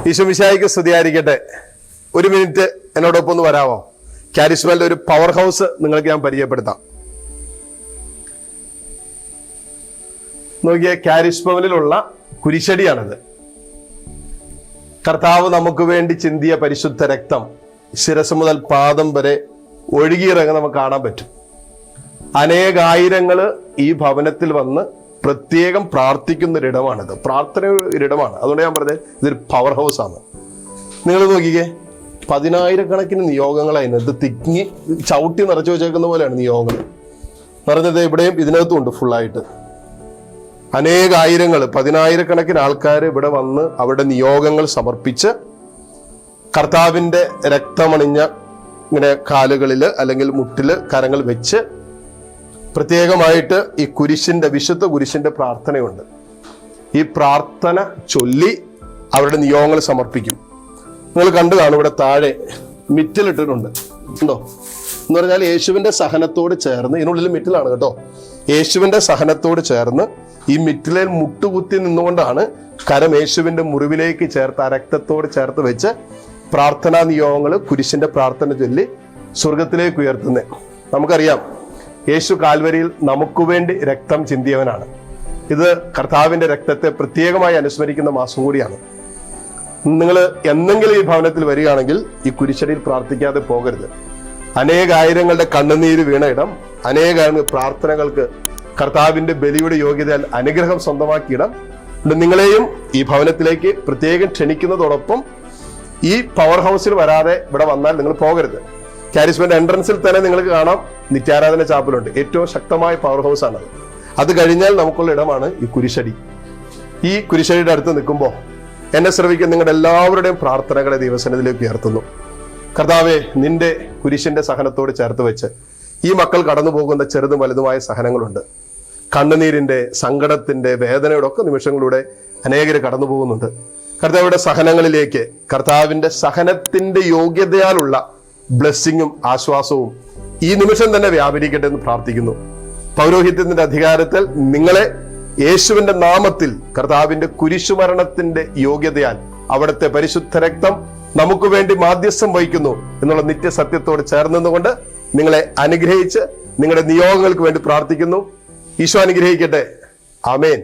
ഈശോമിശിഹായ്ക്ക് സ്തുതിയായിരിക്കട്ടെ. ഒരു മിനിറ്റ് എന്നോടൊപ്പം ഒന്ന് വരാമോ? കാരിസ്മയുടെ ഒരു പവർ ഹൗസ് നിങ്ങൾക്ക് ഞാൻ പരിചയപ്പെടുത്താം. നോക്കിയ കാരിസ്മയിലുള്ള കുരിശടിയാണിത്. കർത്താവ് നമുക്ക് വേണ്ടി ചിന്തിയ പരിശുദ്ധ രക്തം ശിരസ് മുതൽ പാദം വരെ ഒഴുകിയിറങ്ങി നമുക്ക് കാണാൻ പറ്റും. അനേകായിരങ്ങള് ഈ ഭവനത്തിൽ വന്ന് പ്രത്യേകം പ്രാർത്ഥിക്കുന്ന ഒരിടമാണിത്. പ്രാർത്ഥന ഒരിടമാണ്. അതുകൊണ്ട് ഞാൻ പറഞ്ഞത് ഇതൊരു പവർ ഹൗസ് ആണ്. നിങ്ങൾ നോക്കിക്കേ, 10,000-കണക്കിന് നിയോഗങ്ങളായി ഇത് തിങ്ങി ചവിട്ടി നിറച്ചു വെച്ചേക്കുന്ന പോലെയാണ് നിയോഗങ്ങൾ നിറഞ്ഞത്. ഇവിടെയും ഇതിനകത്തും ഉണ്ട് ഫുള്ളായിട്ട്. അനേകായിരങ്ങൾ, 10,000-കണക്കിന് ആൾക്കാർ ഇവിടെ വന്ന് അവരുടെ നിയോഗങ്ങൾ സമർപ്പിച്ച് കർത്താവിന്റെ രക്തമണിഞ്ഞ ഇങ്ങനെ കാലുകളില് അല്ലെങ്കിൽ മുട്ടില് കരങ്ങൾ വെച്ച് പ്രത്യേകമായിട്ട് ഈ കുരിശിന്റെ വിശുദ്ധ കുരിശിന്റെ പ്രാർത്ഥനയുണ്ട്. ഈ പ്രാർത്ഥന ചൊല്ലി അവരുടെ നിയോഗങ്ങൾ സമർപ്പിക്കും. നിങ്ങൾ കണ്ടു കാണും, ഇവിടെ താഴെ മിറ്റിലിട്ടിട്ടുണ്ട്. ഉണ്ടോ എന്ന് പറഞ്ഞാൽ യേശുവിന്റെ സഹനത്തോട് ചേർന്ന്, ഇതിനുള്ളിൽ മിറ്റിലാണ് കേട്ടോ, യേശുവിന്റെ സഹനത്തോട് ചേർന്ന് ഈ മിറ്റിലേൽ മുട്ടുകുത്തി നിന്നുകൊണ്ടാണ് കരം യേശുവിന്റെ മുറിവിലേക്ക് ചേർത്ത് ആ രക്തത്തോട് ചേർത്ത് വെച്ച് പ്രാർത്ഥനാ നിയോഗങ്ങൾ കുരിശിന്റെ പ്രാർത്ഥന ചൊല്ലി സ്വർഗത്തിലേക്ക് ഉയർത്തുന്നത്. നമുക്കറിയാം, യേശു കാൽവരിയിൽ നമുക്ക് വേണ്ടി രക്തം ചിന്തിയവനാണ്. ഇത് കർത്താവിന്റെ രക്തത്തെ പ്രത്യേകമായി അനുസ്മരിക്കുന്ന മാസം കൂടിയാണ്. നിങ്ങൾ എന്തെങ്കിലും ഈ ഭവനത്തിൽ വരികയാണെങ്കിൽ ഈ കുരിശടിയിൽ പ്രാർത്ഥിക്കാതെ പോകരുത്. അനേകായിരങ്ങളുടെ കണ്ണുനീര് വീണ ഇടം, അനേകായിരം പ്രാർത്ഥനകൾക്ക് കർത്താവിന്റെ ബലിയുടെ യോഗ്യതയാൽ അനുഗ്രഹം സ്വന്തമാക്കിയ ഇടം. നിങ്ങളെയും ഈ ഭവനത്തിലേക്ക് പ്രത്യേകം ക്ഷണിക്കുന്നതോടൊപ്പം ഈ പവർ ഹൗസിൽ വരാതെ ഇവിടെ വന്നാൽ നിങ്ങൾ പോകരുത്. കാരിസ്മയുടെ എൻട്രൻസിൽ തന്നെ നിങ്ങൾക്ക് കാണാം നിത്യാരാധന ചാപ്പലുണ്ട്. ഏറ്റവും ശക്തമായ പവർ ഹൗസ് ആണത്. അത് കഴിഞ്ഞാൽ നമുക്കുള്ള ഇടമാണ് ഈ കുരിശടി. ഈ കുരിശടിയുടെ അടുത്ത് നിൽക്കുമ്പോൾ എന്നെ ശ്രവിക്കുന്ന നിങ്ങളുടെ എല്ലാവരുടെയും പ്രാർത്ഥനകളെ ദൈവസന്നിധിയിലേക്ക് ഉയർത്തുന്നു. കർത്താവേ, നിന്റെ കുരിശിന്റെ സഹനത്തോട് ചേർത്ത് വെച്ച് ഈ മക്കൾ കടന്നു പോകുന്ന ചെറുതും വലുതുമായ സഹനങ്ങളുണ്ട്. കണ്ണുനീരിന്റെ, സങ്കടത്തിന്റെ, വേദനയുടെ ഒക്കെ നിമിഷങ്ങളിലൂടെ അനേകര് കടന്നു പോകുന്നുണ്ട്. കർത്താവിന്റെ സഹനങ്ങളിലേക്ക് കർത്താവിന്റെ സഹനത്തിന്റെ യോഗ്യതയാലുള്ള ബ്ലെസ്സിങ്ങും ആശ്വാസവും ഈ നിമിഷം തന്നെ വ്യാപരിക്കട്ടെ എന്ന് പ്രാർത്ഥിക്കുന്നു. പൗരോഹിത്യത്തിന്റെ അധികാരത്തിൽ നിങ്ങളെ യേശുവിന്റെ നാമത്തിൽ കർത്താവിന്റെ കുരിശുമരണത്തിന്റെ യോഗ്യതയാൽ അവിടുത്തെ പരിശുദ്ധ രക്തം നമുക്ക് വേണ്ടി മാധ്യസ്ഥം വഹിക്കുന്നു എന്നുള്ള നിത്യസത്യത്തോട് ചേർന്നുകൊണ്ട് നിങ്ങളെ അനുഗ്രഹിച്ച് നിങ്ങളുടെ നിയോഗങ്ങൾക്ക് വേണ്ടി പ്രാർത്ഥിക്കുന്നു. ഈശോ അനുഗ്രഹിക്കട്ടെ. ആമേൻ.